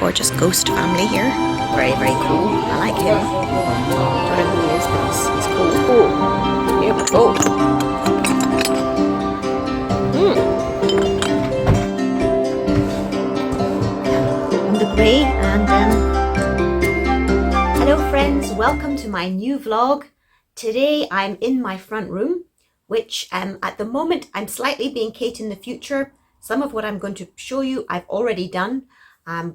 gorgeous ghost family here. Very, very cool. I like him. Don't know who he is, but he's cool. Oh, here we go. On the grey and hello friends, welcome to my new vlog. Today I'm in my front room, which at the moment I'm slightly being Kate in the future. Some of what I'm going to show you I've already done,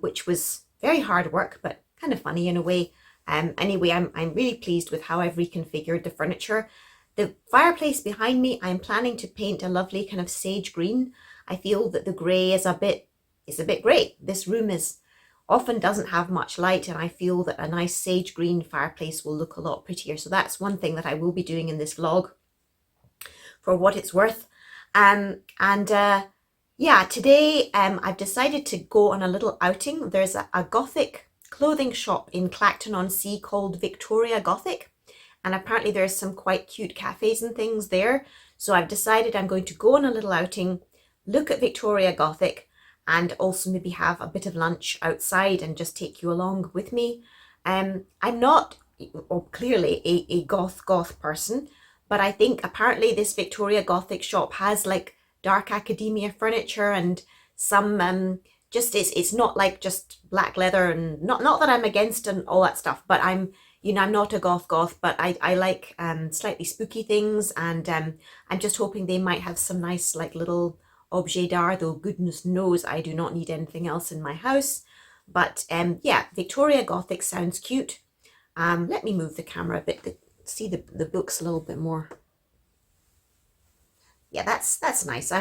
which was very hard work, but kind of funny in a way. Anyway, I'm really pleased with how I've reconfigured the furniture. The fireplace behind me, I'm planning to paint a lovely kind of sage green. I feel that the grey is a bit grey. This room often doesn't have much light, and I feel that a nice sage green fireplace will look a lot prettier. So that's one thing that I will be doing in this vlog for what it's worth. Yeah, today I've decided to go on a little outing. There's a Gothic clothing shop in Clacton-on-Sea called Victoria Gothic, and apparently there's some quite cute cafes and things there. So I've decided I'm going to go on a little outing, look at Victoria Gothic, and also maybe have a bit of lunch outside and just take you along with me. I'm not, or clearly, a goth person, but I think apparently this Victoria Gothic shop has like dark academia furniture and some it's not like just black leather, and not that I'm against and all that stuff, but I'm not a goth, but I like slightly spooky things, and I'm just hoping they might have some nice like little objet d'art, though goodness knows I do not need anything else in my house. But yeah, Victoria Gothic sounds cute. Let me move the camera a bit to see the books a little bit more. Yeah, that's nice.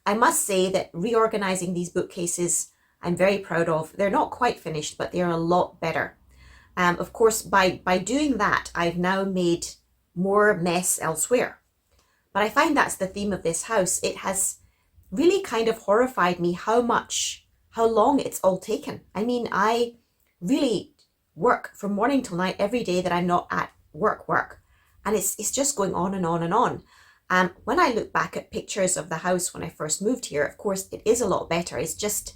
I must say that reorganizing these bookcases I'm very proud of. They're not quite finished, but they're a lot better. Of course, by doing that, I've now made more mess elsewhere. But I find that's the theme of this house. It has really kind of horrified me how long it's all taken. I mean, I really work from morning till night every day that I'm not at work. And it's just going on and on and on. When I look back at pictures of the house when I first moved here, of course, it is a lot better. It just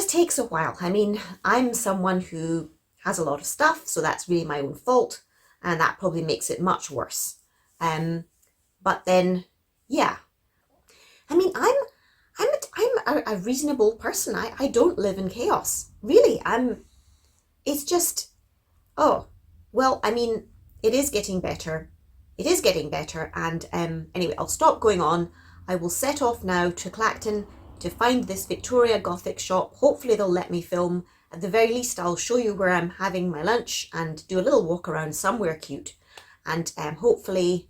takes a while. I mean, I'm someone who has a lot of stuff, so that's really my own fault, and that probably makes it much worse. But then, yeah, I mean, I'm a reasonable person. I don't live in chaos. Really, it's just, oh, well, I mean, it is getting better. It is getting better, and anyway, I'll stop going on. I will set off now to Clacton to find this Victoria Gothic shop. Hopefully they'll let me film. At the very least, I'll show you where I'm having my lunch and do a little walk around somewhere cute, and hopefully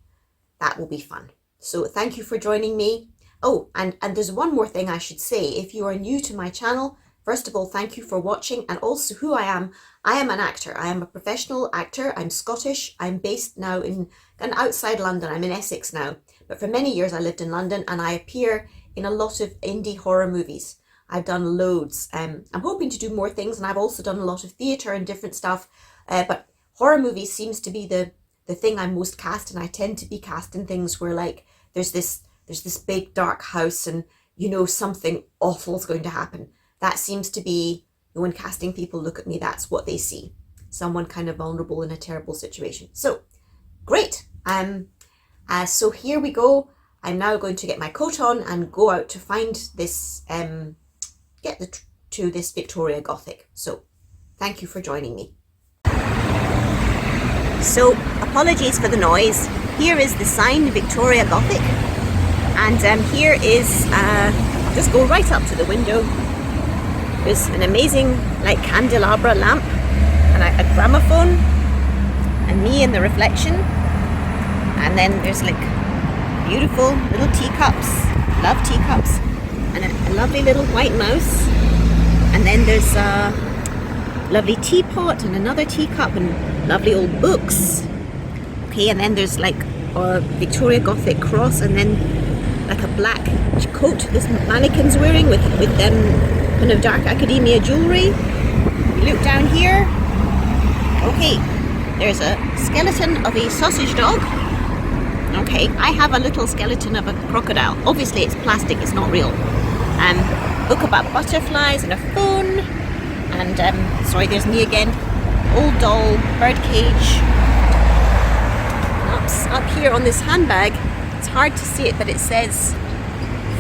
that will be fun. So thank you for joining me. Oh, and there's one more thing I should say. If you are new to my channel, first of all, thank you for watching, and also who I am. I am an actor. I am a professional actor. I'm Scottish. I'm based now outside London. I'm in Essex now. But for many years I lived in London, and I appear in a lot of indie horror movies. I've done loads. I'm hoping to do more things, and I've also done a lot of theatre and different stuff. But horror movies seems to be the thing I'm most cast, and I tend to be cast in things where like there's this big dark house, and something awful is going to happen. That seems to be, when casting people look at me, that's what they see. Someone kind of vulnerable in a terrible situation. So, great. So here we go. I'm now going to get my coat on and go out to find this, to this Victoria Gothic. So, thank you for joining me. So, apologies for the noise. Here is the sign, Victoria Gothic. And here is, just go right up to the window. There's an amazing like candelabra lamp and a gramophone and me in the reflection, and then there's like beautiful little teacups, love teacups, and a lovely little white mouse, and then there's a lovely teapot and another teacup and lovely old books. Okay, and then there's like a Victoria Gothic cross, and then like a black coat this mannequin's wearing with them kind of dark academia jewellery. You look down here. Okay, there's a skeleton of a sausage dog. Okay, I have a little skeleton of a crocodile. Obviously it's plastic, it's not real. Book about butterflies and a phone. And sorry, there's me again. Old doll, birdcage. Up here on this handbag, it's hard to see it, but it says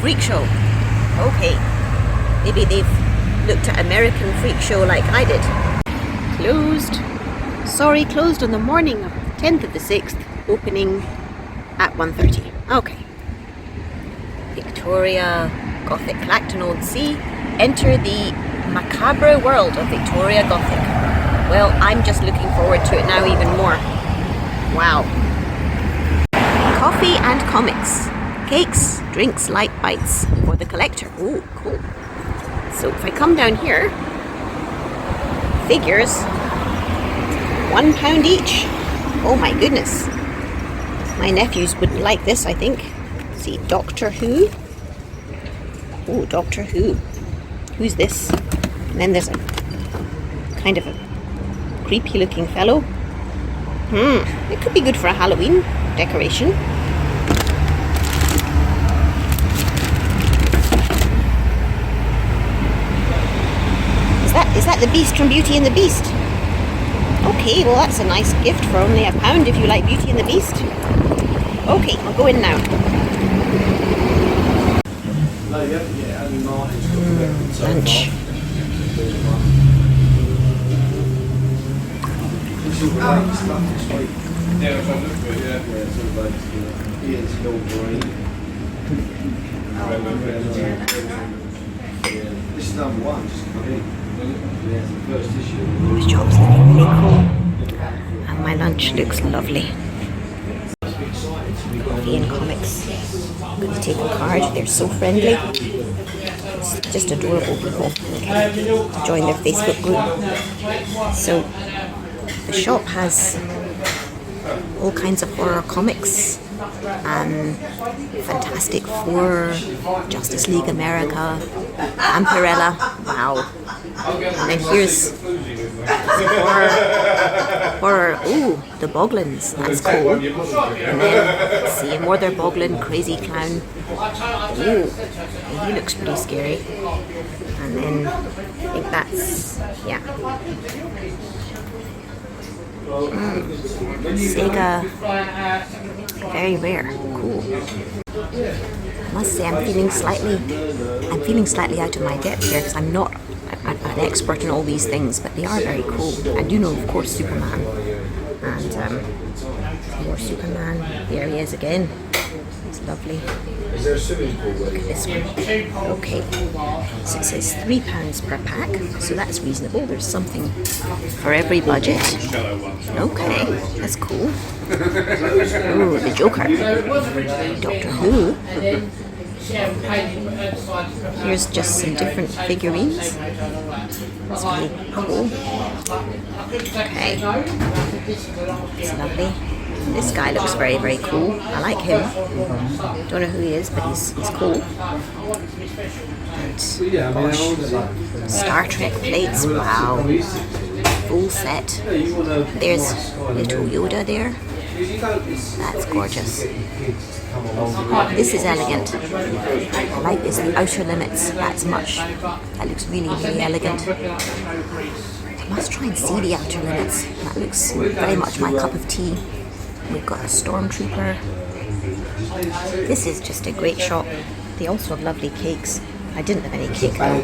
freak show. Okay, maybe they've looked at American freak show like I did. Closed. Sorry, closed on the morning of 10th of the 6th, opening at 1:30. Okay. Victoria Gothic Clacton Old Sea. Enter the macabre world of Victoria Gothic. Well, I'm just looking forward to it now even more. Wow. Coffee and comics. Cakes, drinks, light bites for the collector. Oh, cool. So if I come down here, figures, £1 each. Oh my goodness. My nephews would like this, I think. See, Doctor Who. Oh, Doctor Who. Who's this? And then there's a kind of a creepy looking fellow. It could be good for a Halloween decoration. Is that the Beast from Beauty and the Beast? Okay, well that's a nice gift for only £1 if you like Beauty and the Beast. Okay, I'll go in now. Lunch. This is number one, just come in. Yeah, the first issue. The shop's looking really cool. And my lunch looks lovely. Coffee and comics. I'm going to take a card. They're so friendly. It's just adorable people. Okay. Join their Facebook group. So the shop has all kinds of horror comics. Fantastic Four, Justice League America, Amperella, wow. And then here's horror, ooh, the Boglins, that's cool. And then, let's see, more their Boglin, Crazy Clown, ooh, he looks pretty scary. And then, I think that's, yeah. Sega, very rare, cool. I must say I'm feeling slightly out of my depth here because I'm not an expert in all these things, but they are very cool. I do know, of course, Superman, and more Superman. There he is again. It's lovely. Look at this one. Okay, so it says £3 per pack, so that's reasonable. There's something for every budget. Okay, that's cool. Ooh, the Joker. Doctor Who. Here's just some different figurines. That's really cool. Okay, it's lovely. This guy looks very, very cool. I like him. Don't know who he is, but he's cool. And gosh, Star Trek plates. Wow, full set. There's little Yoda there. That's gorgeous. This is elegant. I like this. The Outer Limits. That looks really, really elegant. I must try and see the Outer Limits. That looks very much my cup of tea. We've got a Stormtrooper. This is just a great shop. They also have lovely cakes. I didn't have any cake though.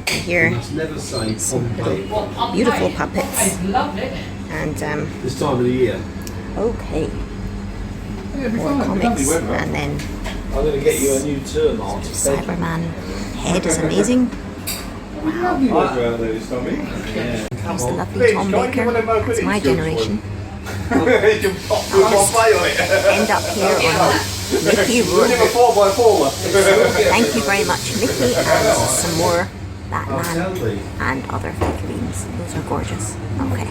And here, some little beautiful puppets. And this time of the year. Okay. More comics, and then I'm going to get you a new term on. Cyberman head is amazing. Wow. There's the lovely Tom Baker. That's my generation. I'll just end up here on Mickey Rourke. Thank you very much, Mickey, and some more Batman and other figurines. Those are gorgeous. Okay.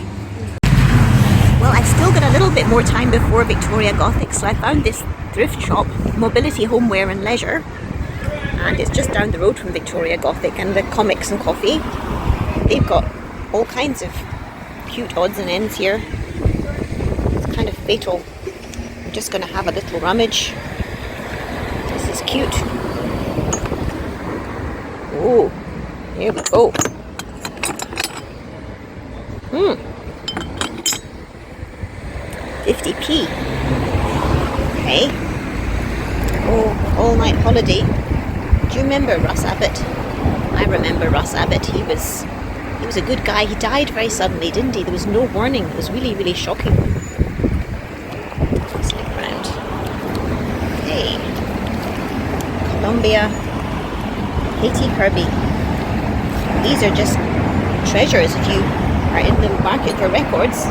Well, I've still got a little bit more time before Victoria Gothic, so I found this thrift shop, Mobility Homeware and Leisure, and it's just down the road from Victoria Gothic and the comics and coffee. They've got all kinds of cute odds and ends here. It's kind of fatal. I'm just going to have a little rummage. This is cute. Oh, here we go. tea. Okay. Oh, all-night holiday. Do you remember Russ Abbott? I remember Russ Abbott. He was a good guy. He died very suddenly, didn't he? There was no warning. It was really, really shocking. Let's look around. Okay. Colombia. Haiti Harvey. These are just treasures if you are in the market for records.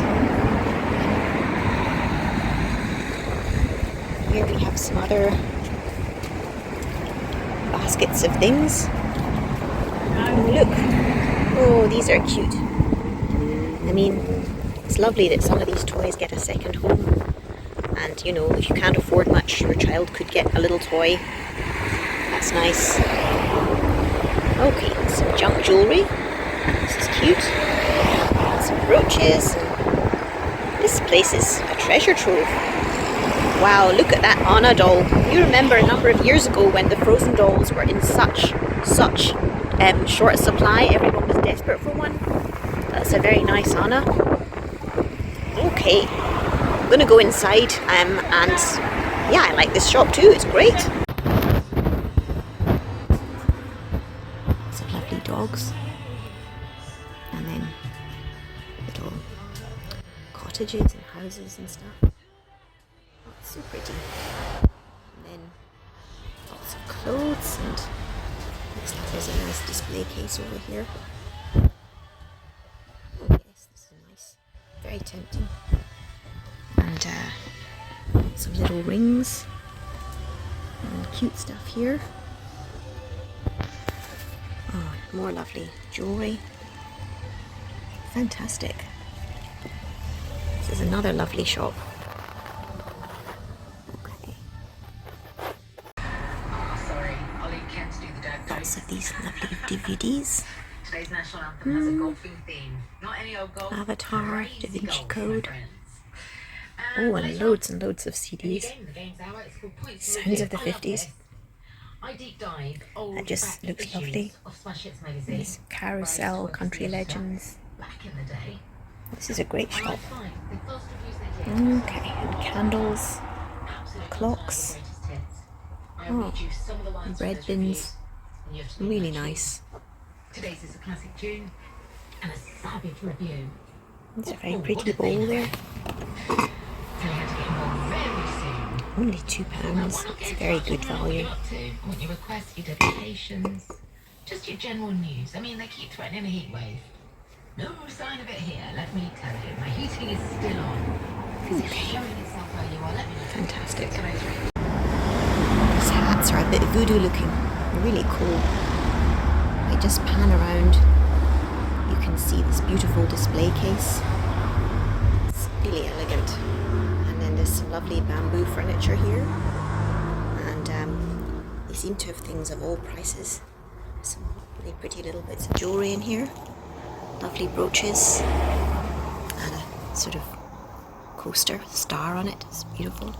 Here we have some other baskets of things. Oh, look. Oh, these are cute. I mean, it's lovely that some of these toys get a second home. And, you know, if you can't afford much, your child could get a little toy. That's nice. Okay, some junk jewellery. This is cute. Some brooches. This place is a treasure trove. Wow, look at that Anna doll. You remember a number of years ago when the Frozen dolls were in such short supply, everyone was desperate for one. That's a very nice Anna. Okay, I'm gonna go inside and yeah, I like this shop too, it's great. Some lovely dogs. And then little cottages and houses and stuff. Oh, it's so pretty. And then lots of clothes and looks like there's a nice display case over here. Oh yes, this is nice. Very tempting. And some little rings. And cute stuff here. Oh, more lovely jewellery. Fantastic. This is another lovely shop. Lots of these lovely DVDs. Avatar, Da Vinci Code. Oh, and loads of CDs. Sounds of the 50s. That just looks lovely. This Carousel, Country Legends. This is a great shop. Okay, and candles, clocks. Oh, bread bins. Really nice. Today's is a classic tune and a savage review. It's a very pretty bowl there. Only £2. It's very good value. What you request, your dedications, just your general news. I mean, they keep threatening a heat wave. No sign of it here, let me tell you. My heating is still on. It's showing itself where you are. Let me know. Fantastic. These hats are a bit voodoo looking. Really cool. I just pan around. You can see this beautiful display case. It's really elegant. And then there's some lovely bamboo furniture here. And they seem to have things of all prices. Some really pretty little bits of jewellery in here. Lovely brooches. And a sort of coaster, star on it. It's beautiful.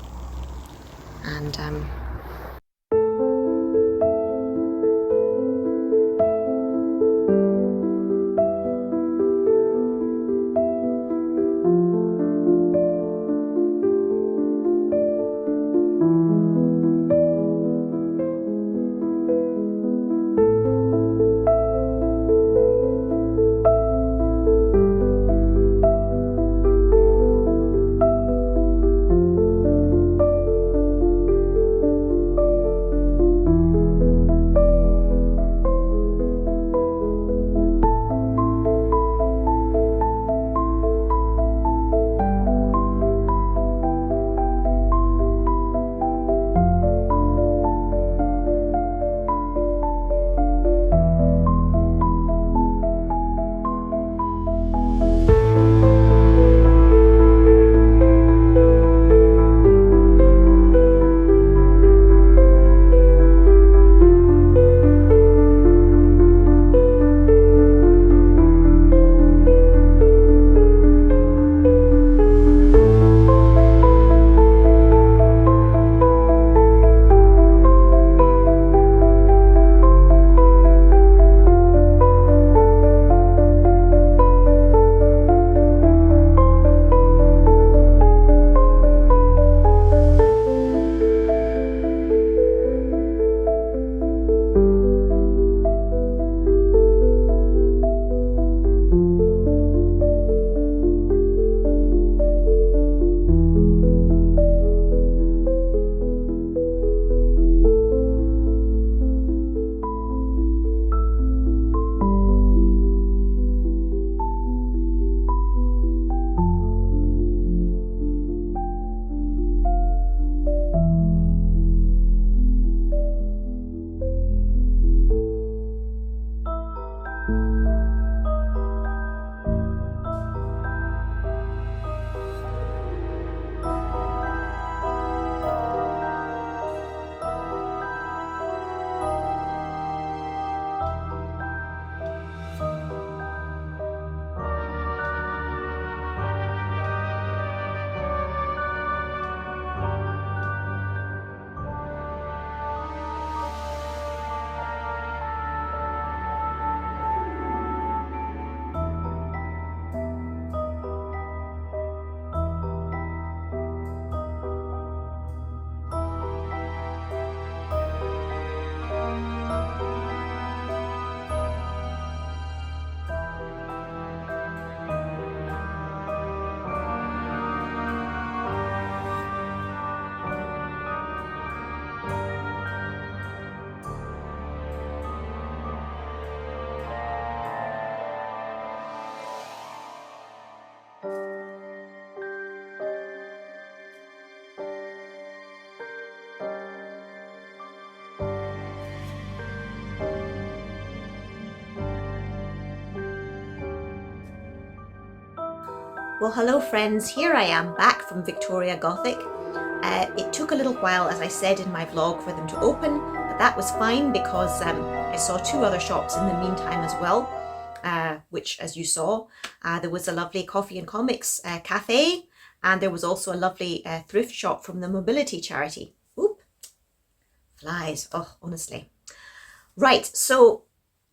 And Well, hello friends, here I am back from Victoria Gothic. It took a little while, as I said in my vlog, for them to open, but that was fine because I saw 2 other shops in the meantime as well, which, as you saw, there was a lovely coffee and comics cafe, and there was also a lovely thrift shop from the Mobility charity. Oop, flies, oh, honestly. Right, so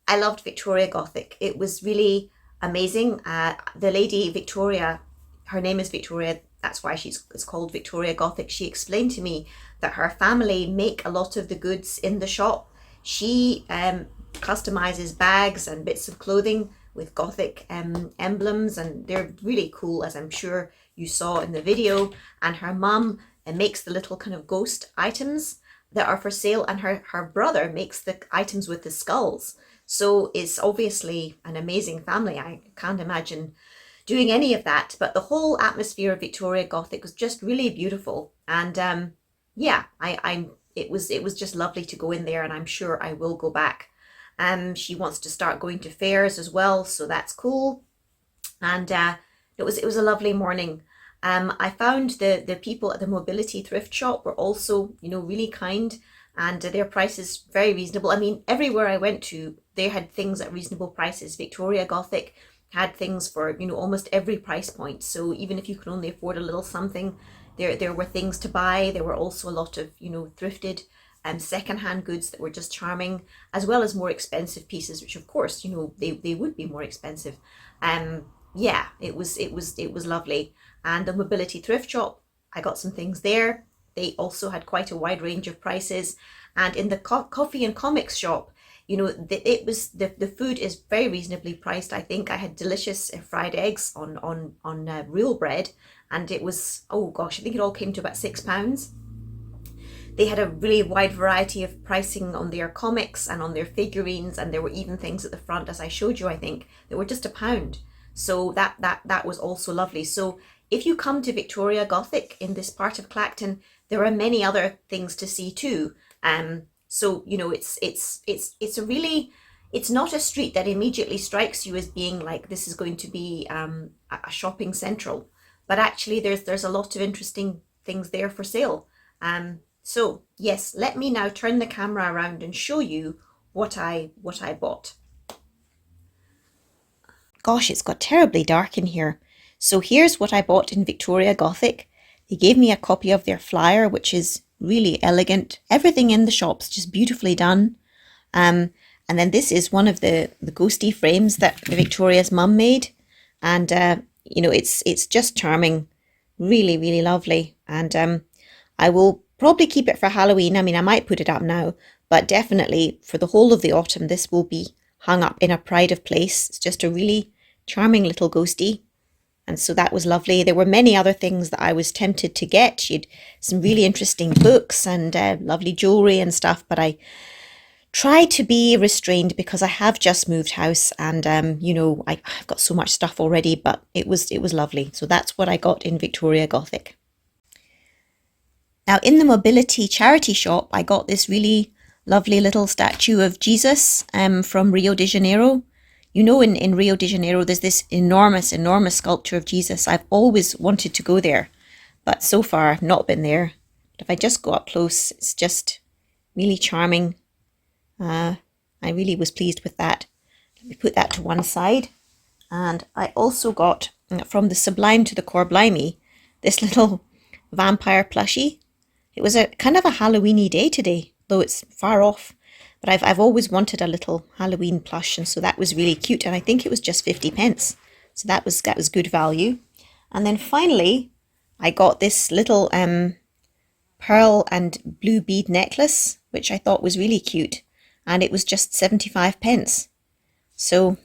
I loved Victoria Gothic. It was really amazing. The lady Victoria, her name is Victoria, that's why it's called Victoria Gothic. She explained to me that her family make a lot of the goods in the shop. She customizes bags and bits of clothing with Gothic emblems, and they're really cool, as I'm sure you saw in the video. And her mum makes the little kind of ghost items that are for sale, and her brother makes the items with the skulls. So it's obviously an amazing family. I can't imagine doing any of that, but the whole atmosphere of Victoria Gothic was just really beautiful. And yeah, it was just lovely to go in there, and I'm sure I will go back. She wants to start going to fairs as well, so that's cool. And it was a lovely morning. I found the people at the Mobility Thrift Shop were also, really kind, and their prices very reasonable. I mean, everywhere I went to, they had things at reasonable prices. Victoria Gothic had things for, almost every price point. So even if you can only afford a little something, there were things to buy. There were also a lot of, thrifted secondhand goods that were just charming, as well as more expensive pieces, which of course, they would be more expensive. Yeah, it was lovely. And the Mobility Thrift Shop, I got some things there. They also had quite a wide range of prices. And in the coffee and comics shop, the food is very reasonably priced. I think I had delicious fried eggs on real bread, and it was, oh gosh, I think it all came to about £6. They had a really wide variety of pricing on their comics and on their figurines, and there were even things at the front, as I showed you, I think, that were just £1. So that was also lovely. So if you come to Victoria Gothic in this part of Clacton, there are many other things to see too. So it's not a street that immediately strikes you as being like this is going to be a shopping central, but actually there's a lot of interesting things there for sale. So yes, let me now turn the camera around and show you what I bought. Gosh, it's got terribly dark in here. So here's what I bought in Victoria Gothic. They gave me a copy of their flyer, which is really elegant. Everything in the shop's just beautifully done. And then this is one of the ghosty frames that Victoria's mum made. And, it's just charming. Really, really lovely. And I will probably keep it for Halloween. I mean, I might put it up now, but definitely for the whole of the autumn, this will be hung up in a pride of place. It's just a really charming little ghosty. And so that was lovely. There were many other things that I was tempted to get. She had some really interesting books and lovely jewellery and stuff, but I tried to be restrained because I have just moved house, and I've got so much stuff already, but it was lovely. So that's what I got in Victoria Gothic. Now in the Mobility charity shop, I got this really lovely little statue of Jesus from Rio de Janeiro. In Rio de Janeiro, there's this enormous sculpture of Jesus. I've always wanted to go there, but so far I've not been there. But if I just go up close, it's just really charming. I really was pleased with that. Let me put that to one side. And I also got, from the Sublime to the Corblimey, this little vampire plushie. It was a kind of a Halloweeny day today, though it's far off. But I've always wanted a little Halloween plush, and so that was really cute. And I think it was just 50p. So that was good value. And then finally, I got this little pearl and blue bead necklace, which I thought was really cute. And it was just 75p. So,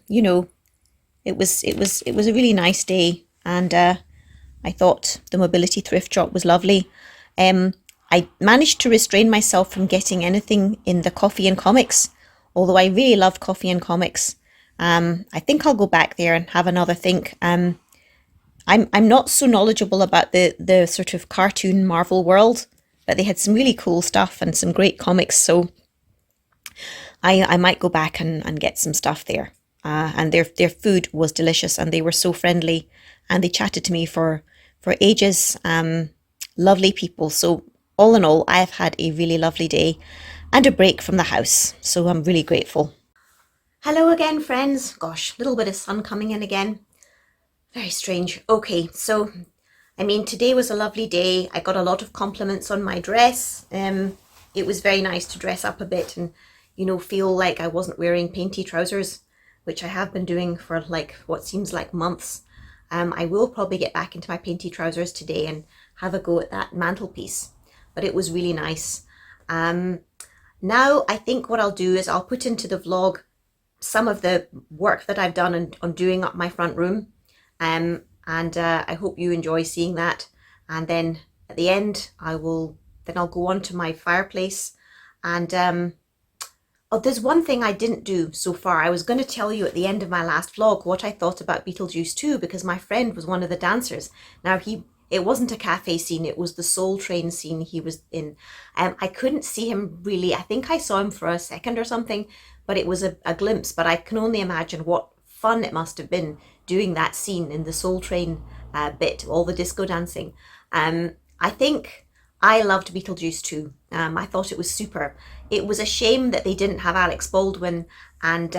it was a really nice day. And I thought the Mobility Thrift Shop was lovely. I managed to restrain myself from getting anything in the coffee and comics, although I really love coffee and comics. I think I'll go back there and have another think. I'm not so knowledgeable about the sort of cartoon Marvel world, but they had some really cool stuff and some great comics, so I might go back and get some stuff there. and their food was delicious, and they were so friendly, and they chatted to me for ages. Lovely people. So all in all, I've had a really lovely day and a break from the house. So I'm really grateful. Hello again, friends. Gosh, a little bit of sun coming in again. Very strange. Okay, so I mean, today was a lovely day. I got a lot of compliments on my dress. It was very nice to dress up a bit and, you know, feel like I wasn't wearing painty trousers, which I have been doing for like what seems like months. I will probably get back into my painty trousers today and have a go at that mantelpiece, but it was really nice. Now I think what I'll do is I'll put into the vlog some of the work that I've done on doing up my front room. And I hope you enjoy seeing that. And then at the end, I'll go on to my fireplace. And oh, there's one thing I didn't do so far. I was going to tell you at the end of my last vlog what I thought about Beetlejuice 2, because my friend was one of the dancers. Now it wasn't a cafe scene, it was the Soul Train scene he was in. I couldn't see him really. I think I saw him for a second or something, but it was a glimpse. But I can only imagine what fun it must have been doing that scene in the Soul Train bit, all the disco dancing. I think I loved Beetlejuice 2. I thought it was super. It was a shame that they didn't have Alex Baldwin and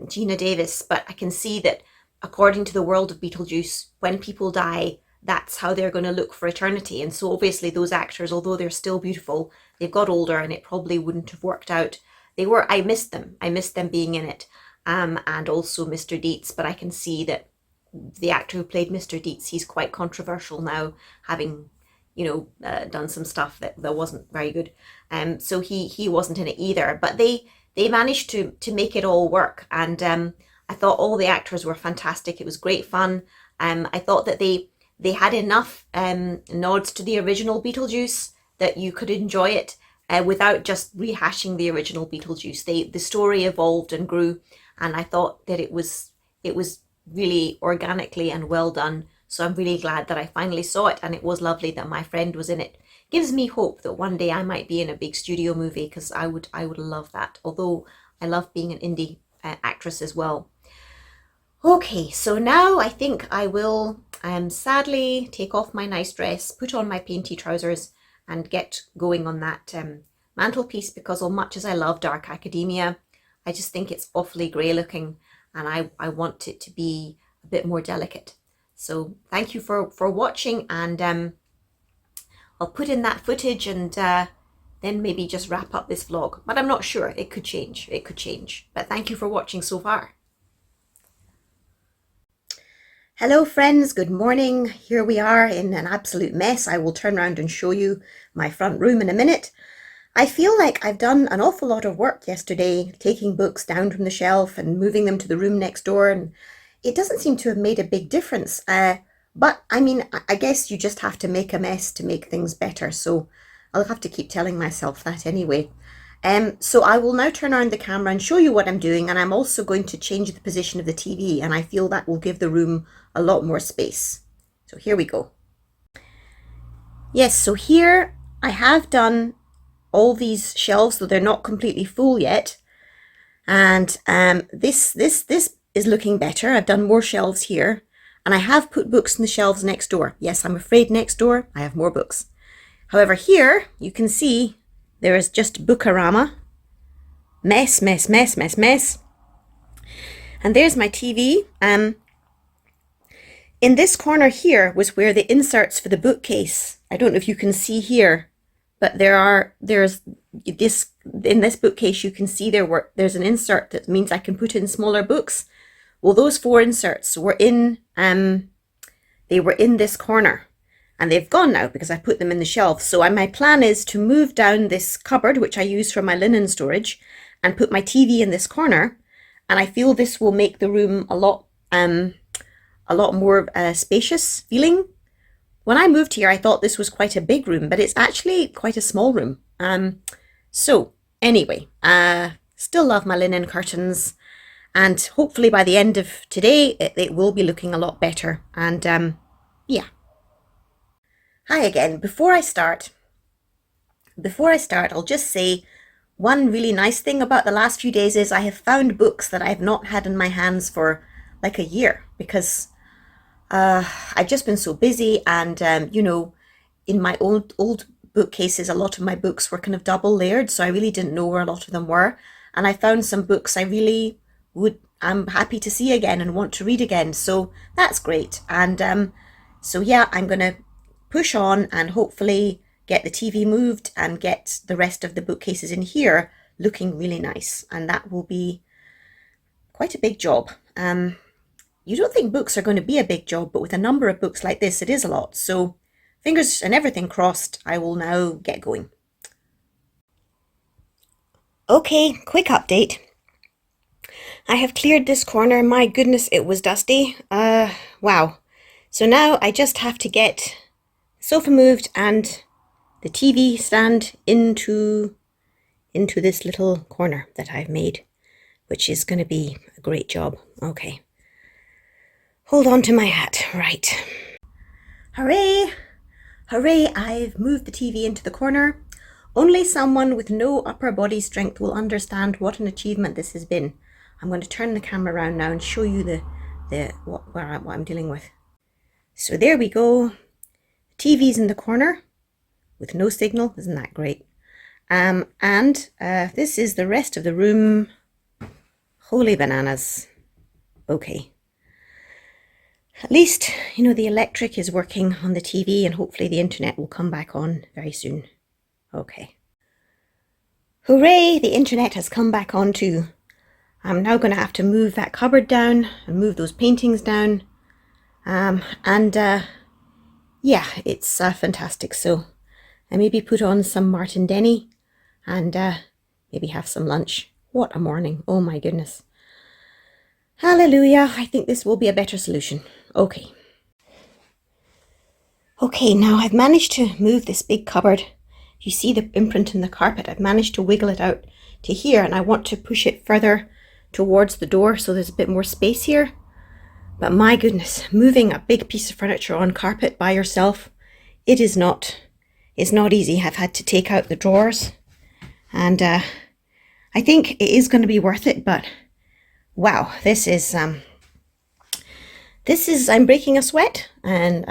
Gina Davis, but I can see that according to the world of Beetlejuice, when people die, that's how they're going to look for eternity. And so obviously those actors, although they're still beautiful, they've got older and it probably wouldn't have worked out. I missed them. I missed them being in it. And also Mr. Deeds, but I can see that the actor who played Mr. Deeds, he's quite controversial now, having, you know, done some stuff that wasn't very good. So he wasn't in it either. But they managed to make it all work. And I thought all the actors were fantastic. It was great fun. I thought that they had enough nods to the original Beetlejuice that you could enjoy it without just rehashing the original Beetlejuice. The story evolved and grew, and I thought that it was really organically and well done. So I'm really glad that I finally saw it, and it was lovely that my friend was in it. Gives me hope that one day I might be in a big studio movie, because I would love that. Although I love being an indie actress as well. Okay, so now I think I will sadly take off my nice dress, put on my painty trousers, and get going on that mantelpiece, because as much as I love dark academia, I just think it's awfully grey looking, and I want it to be a bit more delicate. So thank you for watching, and I'll put in that footage and then maybe just wrap up this vlog. But I'm not sure, it could change, But thank you for watching so far. Hello friends, good morning. Here we are in an absolute mess. I will turn around and show you my front room in a minute. I feel like I've done an awful lot of work yesterday, taking books down from the shelf and moving them to the room next door, and it doesn't seem to have made a big difference. But I mean, I guess you just have to make a mess to make things better, so I'll have to keep telling myself that anyway. So I will now turn around the camera and show you what I'm doing, and I'm also going to change the position of the TV, and I feel that will give the room a lot more space. So here we go. Yes, so here I have done all these shelves, though they're not completely full yet. And this is looking better. I've done more shelves here, and I have put books in the shelves next door. Yes, I'm afraid next door I have more books. However, here you can see there is just Bookarama. Mess, mess, mess, mess, mess. And there's my TV. In this corner here was where the inserts for the bookcase. I don't know if you can see here, but there's this, in this bookcase you can see there's an insert that means I can put in smaller books. Well, those 4 inserts were in this corner, and they've gone now because I put them in the shelf. So my plan is to move down this cupboard, which I use for my linen storage, and put my TV in this corner. And I feel this will make the room a lot more spacious feeling. When I moved here, I thought this was quite a big room, but it's actually quite a small room. So anyway, still love my linen curtains, and hopefully by the end of today, it will be looking a lot better. And yeah. Hi again. Before I start, I'll just say one really nice thing about the last few days is I have found books that I've not had in my hands for like a year because I've just been so busy, and in my old bookcases, a lot of my books were kind of double layered, so I really didn't know where a lot of them were. And I found some books I really I'm happy to see again and want to read again. So that's great. And so yeah, I'm gonna push on and hopefully get the TV moved and get the rest of the bookcases in here looking really nice. And that will be quite a big job. You don't think books are going to be a big job, but with a number of books like this, it is a lot. So fingers and everything crossed, I will now get going. Okay, quick update. I have cleared this corner. My goodness, it was dusty. Wow. So now I just have to get the sofa moved and the TV stand into this little corner that I've made, which is going to be a great job. Okay. Hold on to my hat. Right. Hooray! Hooray, I've moved the TV into the corner. Only someone with no upper body strength will understand what an achievement this has been. I'm going to turn the camera around now and show you what I'm dealing with. So there we go. TV's in the corner with no signal. Isn't that great? This is the rest of the room. Holy bananas. Okay. At least, the electric is working on the TV, and hopefully the internet will come back on very soon. Okay. Hooray, the internet has come back on too. I'm now going to have to move that cupboard down and move those paintings down. Yeah, it's fantastic. So I maybe put on some Martin Denny and maybe have some lunch. What a morning. Oh my goodness. Hallelujah. I think this will be a better solution. Okay. Okay, now I've managed to move this big cupboard. You see the imprint in the carpet. I've managed to wiggle it out to here, and I want to push it further towards the door so there's a bit more space here. But my goodness, moving a big piece of furniture on carpet by yourself, it's not easy. I've had to take out the drawers, and I think it is going to be worth it, but wow, this is I'm breaking a sweat, and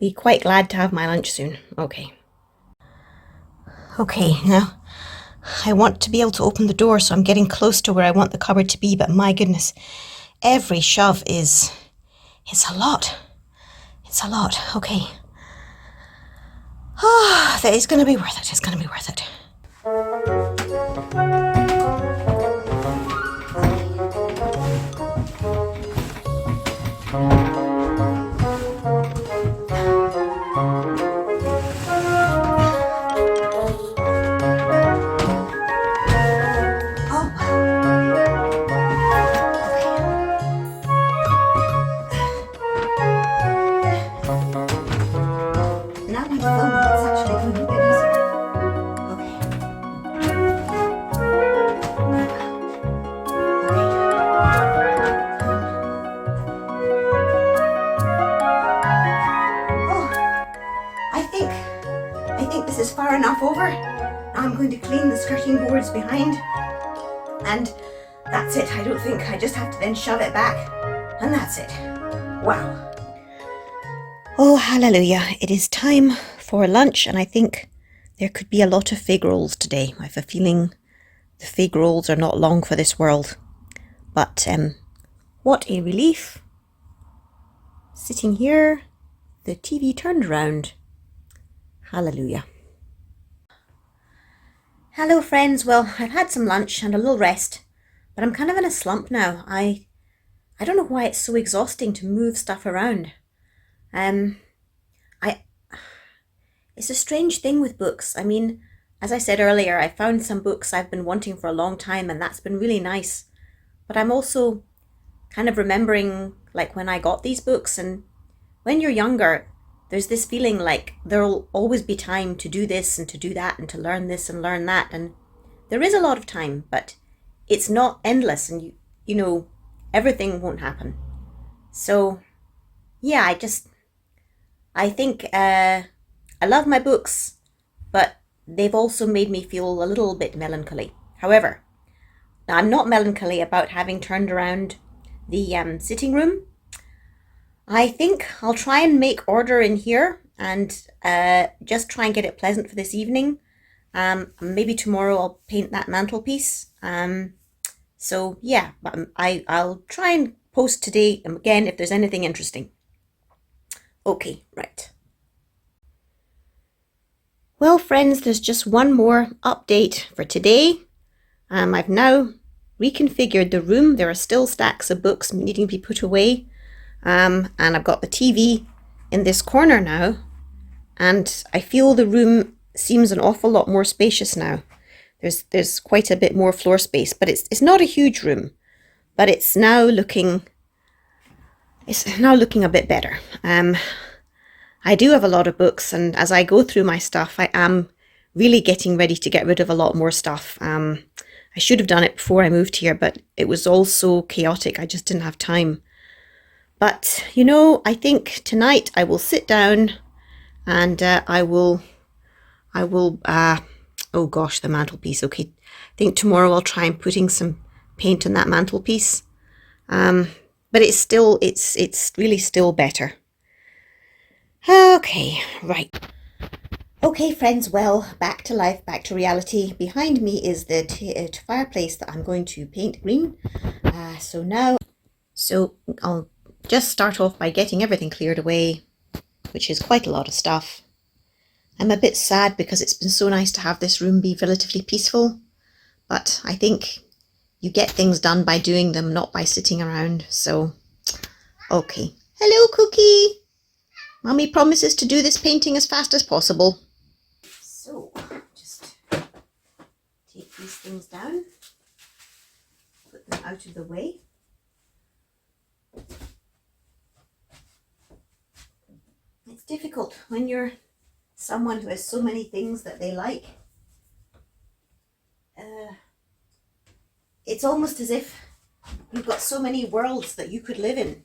be quite glad to have my lunch soon. Okay, now I want to be able to open the door, so I'm getting close to where I want the cupboard to be, but my goodness, every shove it's a lot. It's a lot. Okay. Oh, that is going to be worth it. It's going to be worth it. Is far enough over. Now I'm going to clean the skirting boards behind, and that's it. I just have to then shove it back, and that's it. Wow. Oh, hallelujah. It is time for lunch, and I think there could be a lot of fig rolls today. I have a feeling the fig rolls are not long for this world. But what a relief. Sitting here, the TV turned around. Hallelujah. Hello friends, well, I've had some lunch and a little rest, but I'm kind of in a slump now. I don't know why it's so exhausting to move stuff around. It's a strange thing with books. I mean, as I said earlier, I found some books I've been wanting for a long time, and that's been really nice. But I'm also kind of remembering like when I got these books, and when you're younger, there's this feeling like there'll always be time to do this and to do that and to learn this and learn that. And there is a lot of time, but it's not endless, and you know, everything won't happen. So yeah, I think I love my books, but they've also made me feel a little bit melancholy. However, I'm not melancholy about having turned around the sitting room. I think I'll try and make order in here and just try and get it pleasant for this evening. Maybe tomorrow I'll paint that mantelpiece. So yeah, I'll try and post today again if there's anything interesting. Okay, right. Well, friends, there's just one more update for today. I've now reconfigured the room. There are still stacks of books needing to be put away. And I've got the TV in this corner now. And I feel the room seems an awful lot more spacious now. There's quite a bit more floor space, but it's not a huge room. But it's now looking a bit better. I do have a lot of books, and as I go through my stuff, I am really getting ready to get rid of a lot more stuff. I should have done it before I moved here, but it was all so chaotic. I just didn't have time. But, you know, I think tonight I will sit down and I will, oh gosh, the mantelpiece. Okay, I think tomorrow I'll try and putting some paint on that mantelpiece. But it's really still better. Okay, right. Okay, friends, well, back to life, back to reality. Behind me is the fireplace that I'm going to paint green. So I'll just start off by getting everything cleared away, which is quite a lot of stuff. I'm a bit sad because it's been so nice to have this room be relatively peaceful, but I think you get things done by doing them, not by sitting around. So, okay. Hello, Cookie. Mummy promises to do this painting as fast as possible. So, just take these things down, put them out of the way. It's difficult when you're someone who has so many things that they like. It's almost as if you've got so many worlds that you could live in.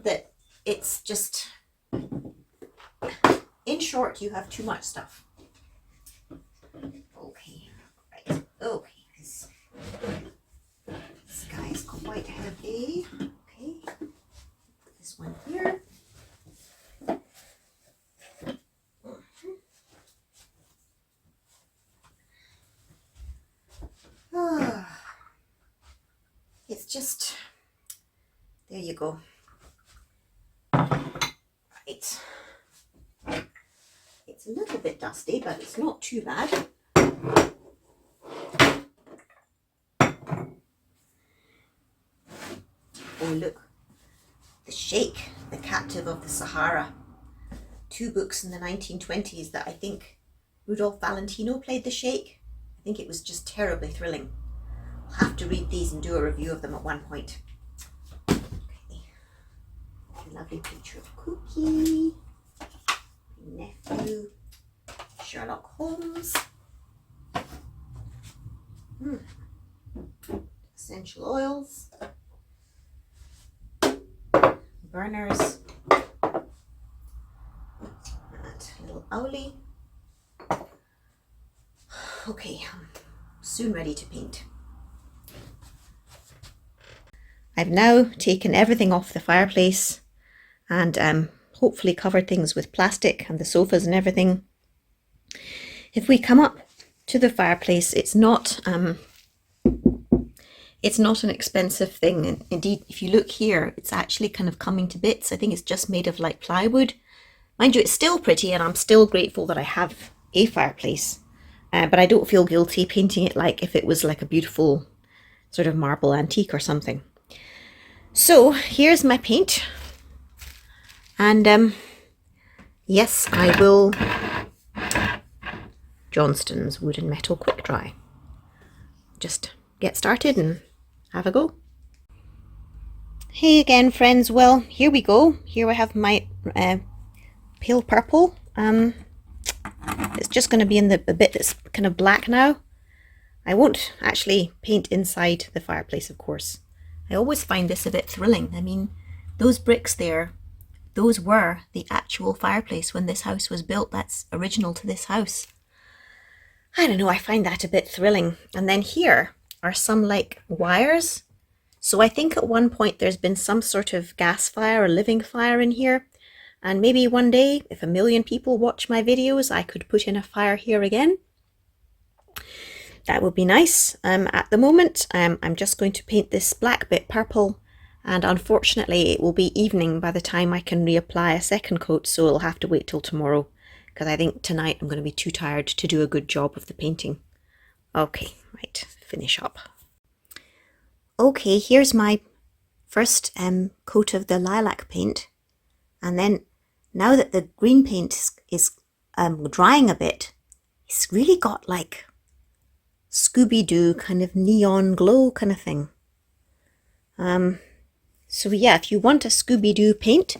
That it's just, in short, you have too much stuff. Okay, right, okay. This guy is quite heavy. Okay, this one here. It's just, there you go. Right. It's a little bit dusty, but it's not too bad. Oh, look. The Sheikh, the Captive of the Sahara. 2 books in the 1920s that I think Rudolph Valentino played the Sheikh. I think it was just terribly thrilling. I'll have to read these and do a review of them at one point. Okay. A lovely picture of Cookie, my nephew, Sherlock Holmes. Essential oils, burners, that little owlie. Okay, I'm soon ready to paint. I've now taken everything off the fireplace and hopefully covered things with plastic and the sofas and everything. If we come up to the fireplace, it's not an expensive thing. And indeed, if you look here, it's actually kind of coming to bits. I think it's just made of like plywood. Mind you, it's still pretty and I'm still grateful that I have a fireplace. But I don't feel guilty painting it like if it was like a beautiful sort of marble antique or something. So here's my paint. And yes, I will Johnston's Wood and Metal Quick Dry. Just get started and have a go. Hey again, friends. Well, here we go. Here I have my pale purple. It's just going to be in the bit that's kind of black now. I won't actually paint inside the fireplace, of course. I always find this a bit thrilling. I mean, those bricks there, those were the actual fireplace when this house was built. That's original to this house. I don't know, I find that a bit thrilling. And then here are some like wires. So I think at one point there's been some sort of gas fire or living fire in here. And maybe one day, if 1 million people watch my videos, I could put in a fire here again. That would be nice. At the moment, I'm just going to paint this black bit purple. And unfortunately, it will be evening by the time I can reapply a second coat. So it'll have to wait till tomorrow, because I think tonight I'm going to be too tired to do a good job of the painting. Okay, right, finish up. Okay, here's my first coat of the lilac paint. And then now that the green paint is drying a bit, it's really got like Scooby-Doo kind of neon glow kind of thing. So yeah, if you want a Scooby-Doo paint,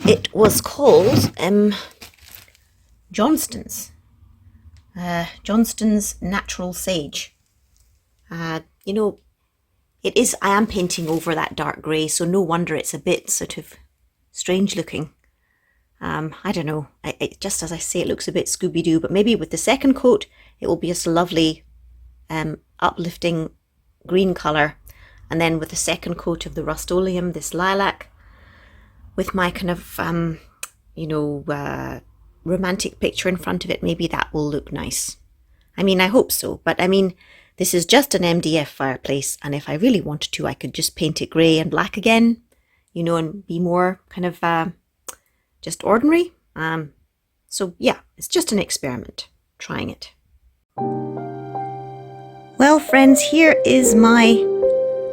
it was called Johnston's. Johnston's Natural Sage. You know, it is, I am painting over that dark grey, so no wonder it's a bit sort of strange looking. I don't know, just as I say, it looks a bit Scooby-Doo, but maybe with the second coat, it will be just a lovely uplifting green colour. And then with the second coat of the Rust-Oleum, this lilac, with my kind of, romantic picture in front of it, maybe that will look nice. I mean, I hope so, but I mean, this is just an MDF fireplace, and if I really wanted to, I could just paint it grey and black again, you know, and be more kind of just ordinary. So yeah, it's just an experiment, trying it. Well, friends, here is my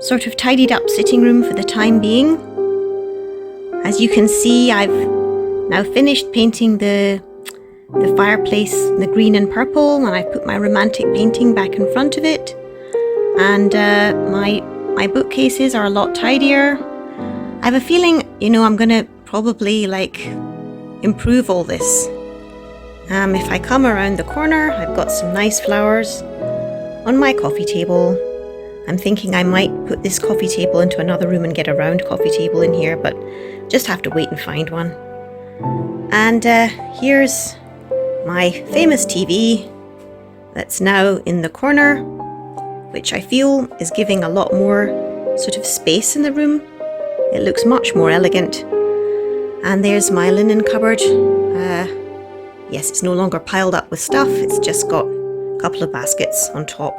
sort of tidied up sitting room for the time being. As you can see, I've now finished painting the fireplace, the green and purple, and I put my romantic painting back in front of it. And my bookcases are a lot tidier. I have a feeling, you know, I'm gonna probably like improve all this. If I come around the corner, I've got some nice flowers on my coffee table. I'm thinking I might put this coffee table into another room and get a round coffee table in here, but just have to wait and find one. And here's my famous TV that's now in the corner, which I feel is giving a lot more sort of space in the room. It looks much more elegant. And there's my linen cupboard. Yes, it's no longer piled up with stuff, it's just got a couple of baskets on top.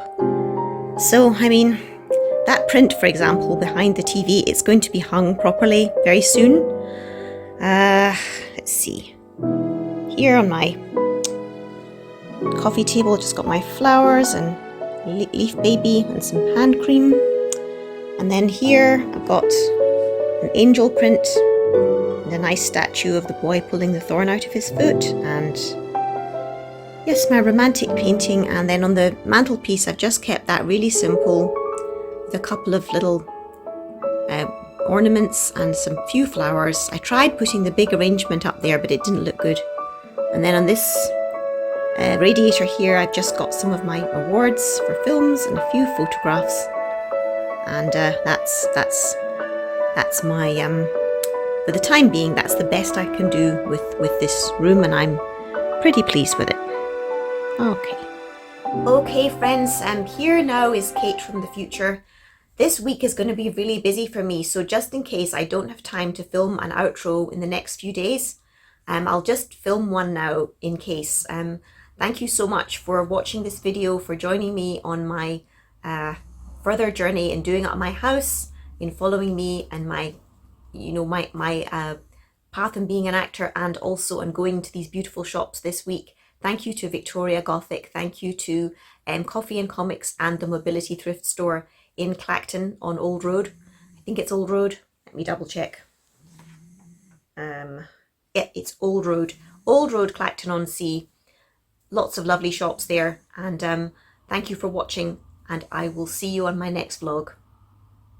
So, I mean, that print, for example, behind the TV, it's going to be hung properly very soon. Let's see. Here on my coffee table, just got my flowers and leaf baby and some hand cream. And then here I've got an angel print and a nice statue of the boy pulling the thorn out of his foot. And yes, my romantic painting. And then on the mantelpiece, I've just kept that really simple with a couple of little ornaments and some few flowers. I tried putting the big arrangement up there, but it didn't look good. And then on this radiator here, I've just got some of my awards for films and a few photographs. And that's my for the time being, that's the best I can do with this room, and I'm pretty pleased with it. Okay, friends, here now is Kate from the future. This week is going to be really busy for me, so just in case I don't have time to film an outro in the next few days, I'll just film one now in case. Thank you so much for watching this video, for joining me on my further journey in doing up my house, in following me and my path in being an actor, and also in going to these beautiful shops this week. Thank you to Victoria Gothic. Thank you to Coffee and Comics and the Mobility Thrift Store in Clacton on Old Road. I think it's Old Road. Let me double check. Yeah, it's Old Road. Old Road Clacton on Sea. Lots of lovely shops there. And thank you for watching. And I will see you on my next vlog.